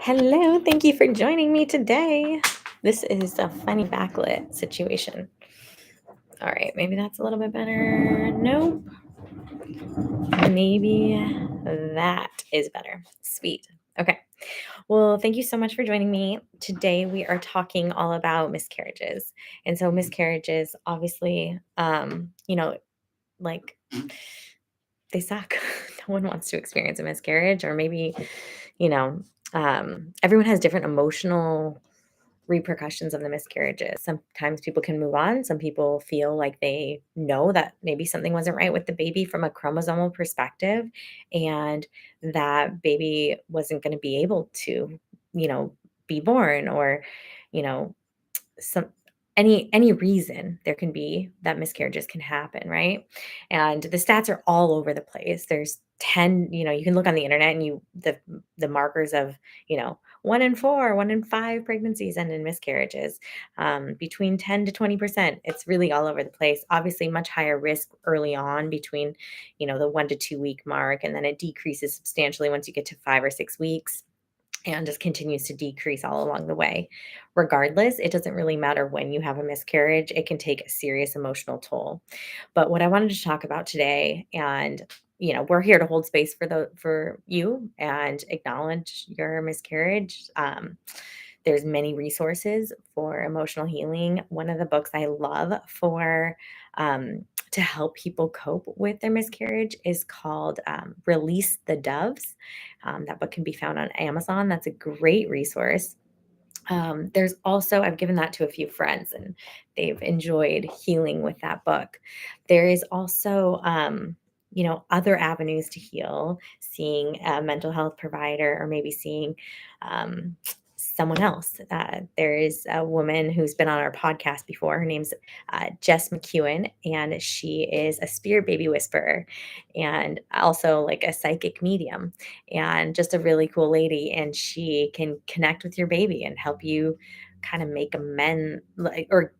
Hello, thank you for joining me today. This is a funny backlit situation. All right, maybe that's a little bit better. Nope, maybe that is better. Sweet. Okay. Well, thank you so much for joining me. Today we are talking all about miscarriages. And so miscarriages obviously like they suck. No one wants to experience a miscarriage or maybe, you know, everyone has different emotional repercussions of the miscarriages. Sometimes people can move on. Some people feel like they know that maybe something wasn't right with the baby from a chromosomal perspective and that baby wasn't going to be able to, you know, be born or, you know, some any reason there can be that miscarriages can happen, right? And the stats are all over the place. There's 10, you can look on the internet and the markers of, 1 in 4, 1 in 5 pregnancies end in miscarriages. Between 10 to 20%. It's really all over the place. Obviously, much higher risk early on between, the 1 to 2 week mark, and then it decreases substantially once you get to 5 or 6 weeks and just continues to decrease all along the way. Regardless, it doesn't really matter when you have a miscarriage, it can take a serious emotional toll. But what I wanted to talk about today, and we're here to hold space for you and acknowledge your miscarriage. There's many resources for emotional healing. One of the books I love for to help people cope with their miscarriage is called Release the Doves. That book can be found on Amazon. That's a great resource. There's also, I've given that to a few friends and they've enjoyed healing with that book. There is also, other avenues to heal, seeing a mental health provider or maybe seeing um, someone else. There is a woman who's been on our podcast before. Her name's Jess McEwen, and she is a spirit baby whisperer and also like a psychic medium and just a really cool lady. And she can connect with your baby and help you kind of make amends, like, or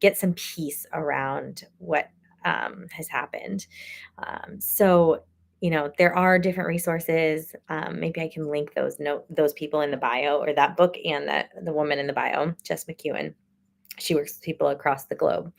get some peace around what has happened. There are different resources. Maybe I can link those people in the bio, or that book, and the woman in the bio, Jess McEwen. She works with people across the globe.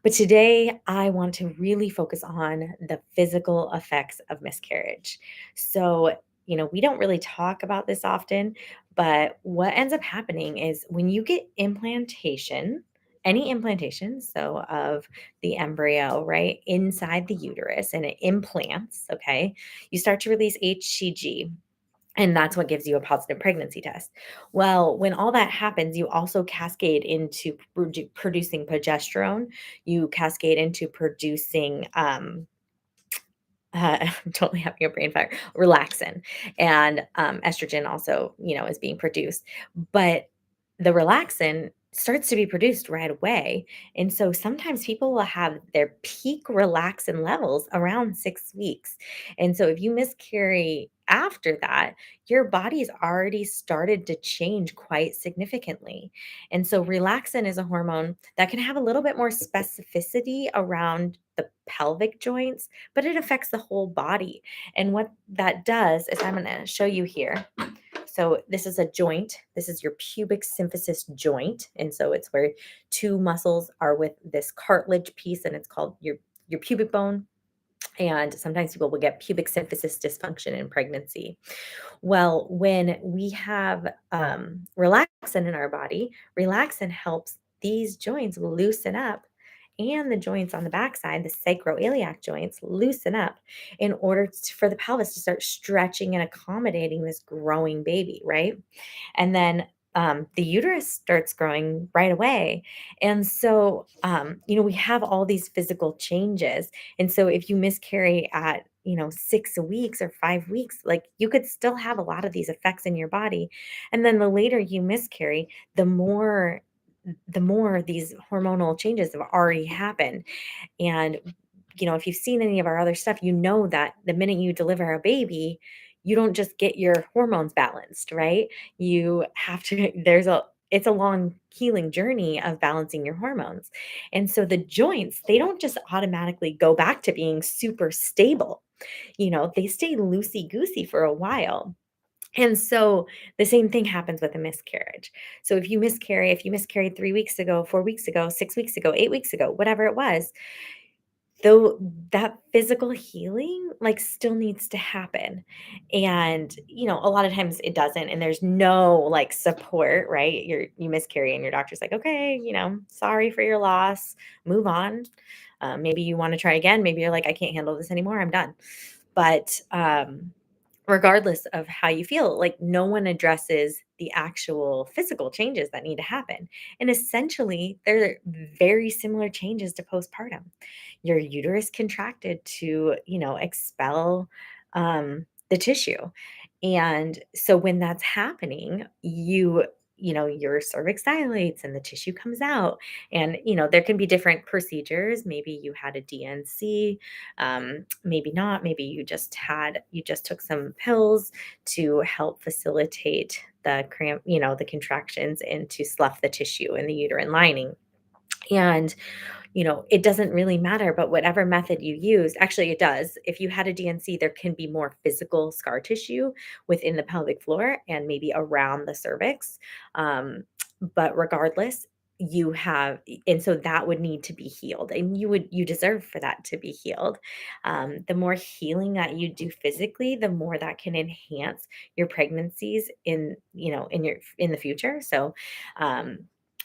But today, I want to really focus on the physical effects of miscarriage. So, we don't really talk about this often, but what ends up happening is when you get implantation, any implantation, so of the embryo, right, inside the uterus and it implants, okay, you start to release HCG. And that's what gives you a positive pregnancy test. Well, when all that happens, you also cascade into producing progesterone. You cascade into producing, I'm totally having a brain fire, relaxin. And estrogen also, is being produced. But the relaxin starts to be produced right away. And so sometimes people will have their peak relaxin levels around 6 weeks. And so if you miscarry after that, your body's already started to change quite significantly. And so relaxin is a hormone that can have a little bit more specificity around the pelvic joints, but it affects the whole body. And what that does is I'm going to show you here. So this is a joint. This is your pubic symphysis joint. And so it's where two muscles are with this cartilage piece, and it's called your pubic bone. And sometimes people will get pubic symphysis dysfunction in pregnancy. Well, when we have relaxin in our body, relaxin helps these joints loosen up, and the joints on the backside, the sacroiliac joints, loosen up in order for the pelvis to start stretching and accommodating this growing baby, right? And then the uterus starts growing right away. And so, we have all these physical changes. And so, if you miscarry at 6 weeks or 5 weeks, like you could still have a lot of these effects in your body. And then the later you miscarry, the more these hormonal changes have already happened. And, if you've seen any of our other stuff, you know that the minute you deliver a baby, you don't just get your hormones balanced, right? You have to, it's a long healing journey of balancing your hormones. And so the joints, they don't just automatically go back to being super stable. They stay loosey goosey for a while. And so the same thing happens with a miscarriage. So if you miscarried 3 weeks ago, 4 weeks ago, 6 weeks ago, 8 weeks ago, whatever it was, though that physical healing, like, still needs to happen. And, a lot of times it doesn't, and there's no, like, support, right? You miscarry and your doctor's like, "Okay, sorry for your loss, move on." Maybe you wanna try again, maybe you're like, "I can't handle this anymore, I'm done." But, regardless of how you feel, like, no one addresses the actual physical changes that need to happen. And essentially, they're very similar changes to postpartum. Your uterus contracted to, expel the tissue. And so when that's happening, your cervix dilates and the tissue comes out. And, there can be different procedures. Maybe you had a DNC, maybe not. Maybe you just took some pills to help facilitate the cramp, the contractions and to slough the tissue in the uterine lining. And it doesn't really matter, but whatever method you use, actually it does. If you had a DNC, there can be more physical scar tissue within the pelvic floor and maybe around the cervix. But regardless, and so that would need to be healed, and you deserve for that to be healed. The more healing that you do physically, the more that can enhance your pregnancies in the future. So, um,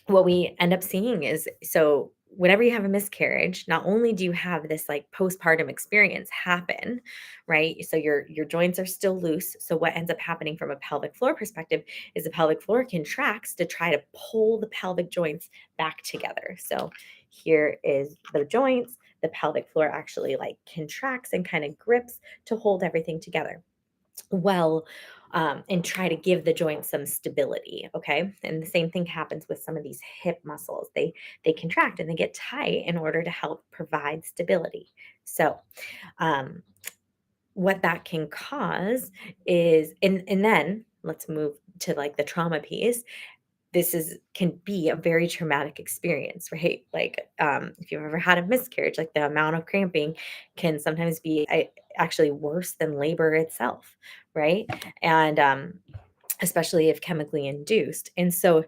what we end up seeing is, so whenever you have a miscarriage, not only do you have this like postpartum experience happen, right? So your joints are still loose. So what ends up happening from a pelvic floor perspective is the pelvic floor contracts to try to pull the pelvic joints back together. So here is the joints. The pelvic floor actually like contracts and kind of grips to hold everything together well, and try to give the joint some stability. Okay, and the same thing happens with some of these hip muscles. They contract and they get tight in order to help provide stability. So, um, what that can cause is, and then let's move to like the trauma piece. This is can be a very traumatic experience, right? Like, if you've ever had a miscarriage, like the amount of cramping can sometimes be actually worse than labor itself, right? And especially if chemically induced. And so,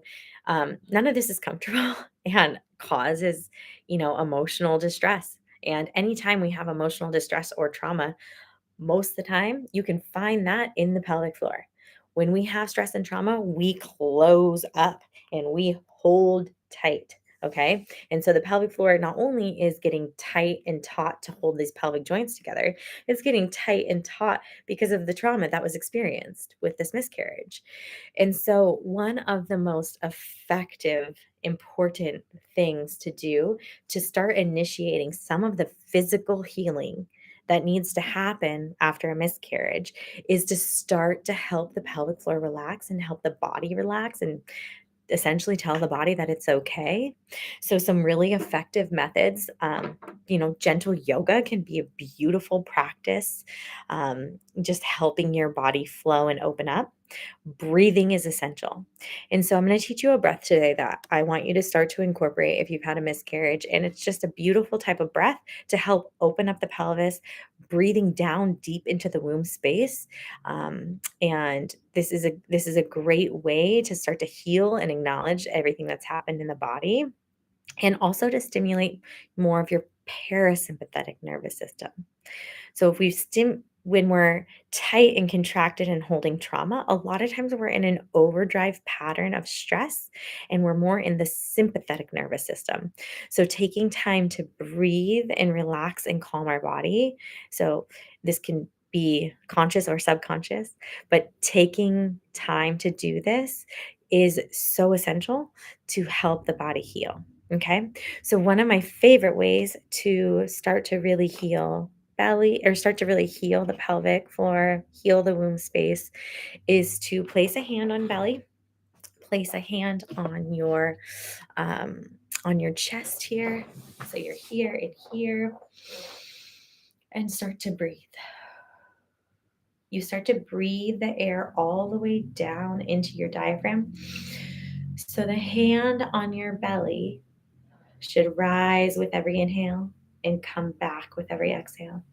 none of this is comfortable and causes, emotional distress. And anytime we have emotional distress or trauma, most of the time, you can find that in the pelvic floor. When we have stress and trauma, we close up and we hold tight. Okay. And so the pelvic floor not only is getting tight and taut to hold these pelvic joints together, it's getting tight and taut because of the trauma that was experienced with this miscarriage. And so, one of the most effective, important things to do to start initiating some of the physical healing that needs to happen after a miscarriage is to start to help the pelvic floor relax and help the body relax and essentially tell the body that it's okay. So, some really effective methods, gentle yoga can be a beautiful practice, just helping your body flow and open up. Breathing is essential. And so, I'm going to teach you a breath today that I want you to start to incorporate if you've had a miscarriage. And it's just a beautiful type of breath to help open up the pelvis, breathing down deep into the womb space. And this is a great way to start to heal and acknowledge everything that's happened in the body, and also to stimulate more of your parasympathetic nervous system. So if we when we're tight and contracted and holding trauma, a lot of times we're in an overdrive pattern of stress and we're more in the sympathetic nervous system. So taking time to breathe and relax and calm our body. So this can be conscious or subconscious, but taking time to do this is so essential to help the body heal. Okay. So one of my favorite ways to start to really heal belly or start to really heal the pelvic floor, heal the womb space is to place a hand on belly, place a hand um, on your chest here. So you're here and here, and start to breathe. You start to breathe the air all the way down into your diaphragm. So the hand on your belly should rise with every inhale and come back with every exhale.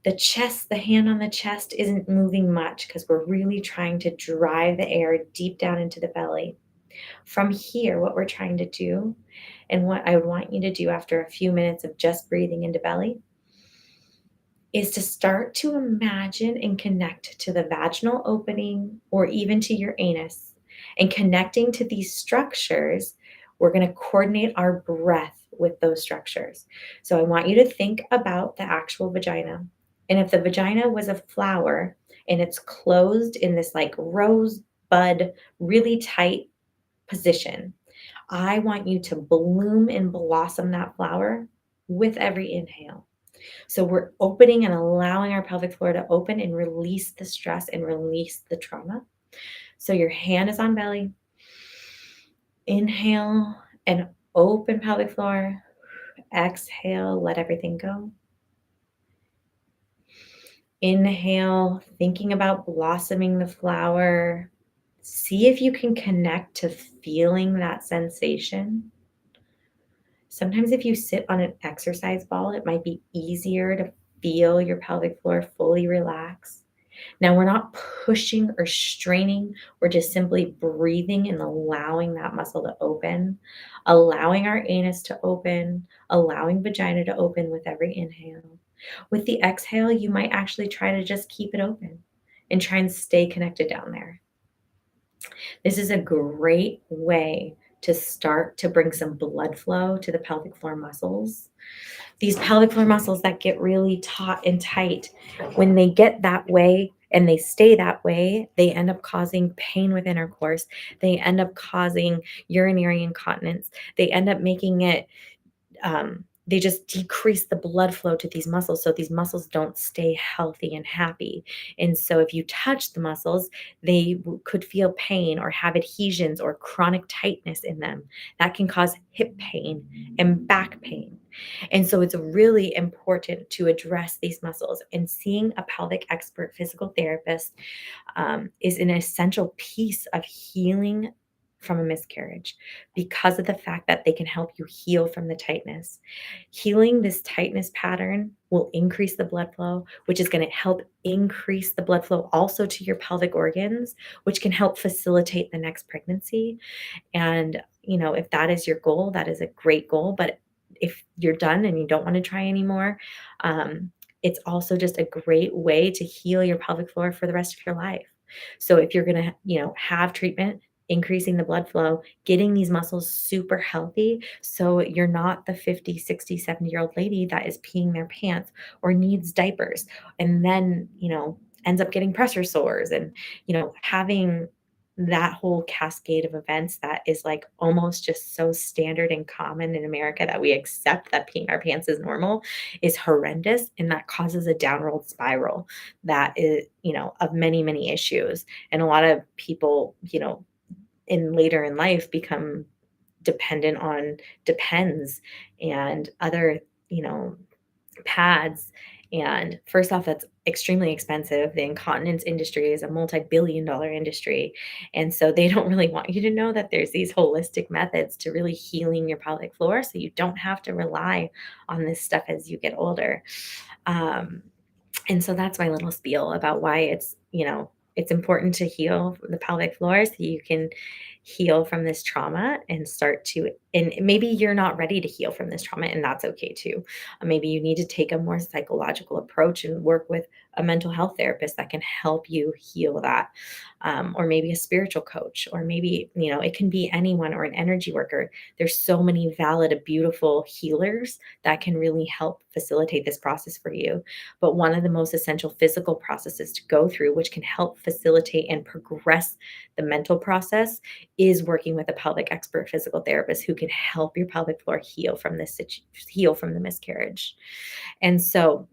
The chest, the hand on the chest isn't moving much because we're really trying to drive the air deep down into the belly. From here, what we're trying to do, and what I would want you to do after a few minutes of just breathing into belly, is to start to imagine and connect to the vaginal opening or even to your anus. And connecting to these structures, we're going to coordinate our breath with those structures. So I want you to think about the actual vagina. And if the vagina was a flower and it's closed in this like rose bud, really tight position, I want you to bloom and blossom that flower with every inhale. So we're opening and allowing our pelvic floor to open and release the stress and release the trauma. So your hand is on belly. Inhale and open pelvic floor. Exhale, let everything go. Inhale, thinking about blossoming the flower. See if you can connect to feeling that sensation. Sometimes if you sit on an exercise ball, it might be easier to feel your pelvic floor fully relax. Now, we're not pushing or straining, we're just simply breathing and allowing that muscle to open, allowing our anus to open, allowing vagina to open with every inhale. With the exhale, you might actually try to just keep it open and try and stay connected down there. This is a great way to start to bring some blood flow to the pelvic floor muscles. These pelvic floor muscles that get really taut and tight, when they get that way and they stay that way, they end up causing pain with intercourse. They end up causing urinary incontinence. They end up making it they just decrease the blood flow to these muscles, so these muscles don't stay healthy and happy. And so if you touch the muscles, they could feel pain or have adhesions or chronic tightness in them. That can cause hip pain and back pain. And so it's really important to address these muscles. And seeing a pelvic expert physical therapist is an essential piece of healing from a miscarriage because of the fact that they can help you heal from the tightness. Healing this tightness pattern will increase the blood flow, which is going to help increase the blood flow also to your pelvic organs, which can help facilitate the next pregnancy. And, if that is your goal, that is a great goal. But if you're done and you don't want to try anymore, um, it's also just a great way to heal your pelvic floor for the rest of your life. So if you're going to, have treatment, increasing the blood flow, getting these muscles super healthy so you're not the 50, 60, 70-year-old lady that is peeing their pants or needs diapers and then, ends up getting pressure sores and, having that whole cascade of events that is like almost just so standard and common in America that we accept that peeing our pants is normal is horrendous. And that causes a downward spiral that is, of many, many issues. And a lot of people, in later in life become dependent on Depends and other, pads. And first off, that's extremely expensive. The incontinence industry is a multi-billion-dollar industry. And so they don't really want you to know that there's these holistic methods to really healing your pelvic floor so you don't have to rely on this stuff as you get older. Um, and so that's my little spiel about why it's important to heal the pelvic floor so you can heal from this trauma and start to, and maybe you're not ready to heal from this trauma, and that's okay too. Maybe you need to take a more psychological approach and work with a mental health therapist that can help you heal that. Or maybe a spiritual coach, or maybe, it can be anyone or an energy worker. There's so many valid, beautiful healers that can really help facilitate this process for you. But one of the most essential physical processes to go through, which can help facilitate and progress the mental process, is working with a pelvic expert physical therapist who can help your pelvic floor heal from heal from the miscarriage. And so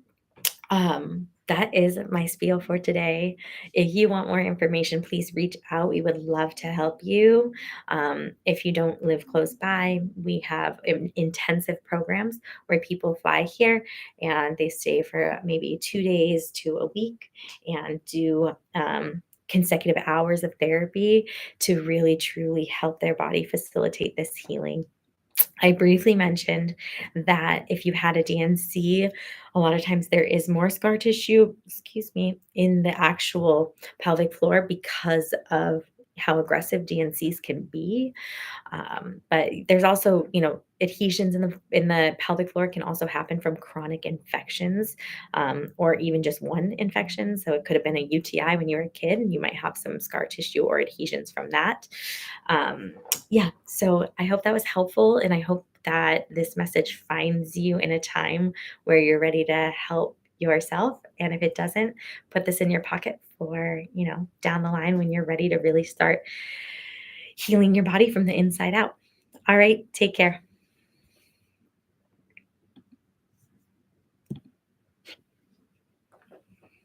that is my spiel for today. If you want more information, please reach out. We would love to help you. If you don't live close by, we have intensive programs where people fly here and they stay for maybe 2 days to a week and do consecutive hours of therapy to really truly help their body facilitate this healing. I briefly mentioned that if you had a DNC, a lot of times there is more scar tissue, excuse me, in the actual pelvic floor because of how aggressive DNCs can be. But there's also, adhesions in the pelvic floor can also happen from chronic infections, or even just one infection. So it could have been a UTI when you were a kid, and you might have some scar tissue or adhesions from that. Yeah, so I hope that was helpful, and I hope that this message finds you in a time where you're ready to help yourself. And if it doesn't, put this in your pocket for, down the line when you're ready to really start healing your body from the inside out. All right, take care.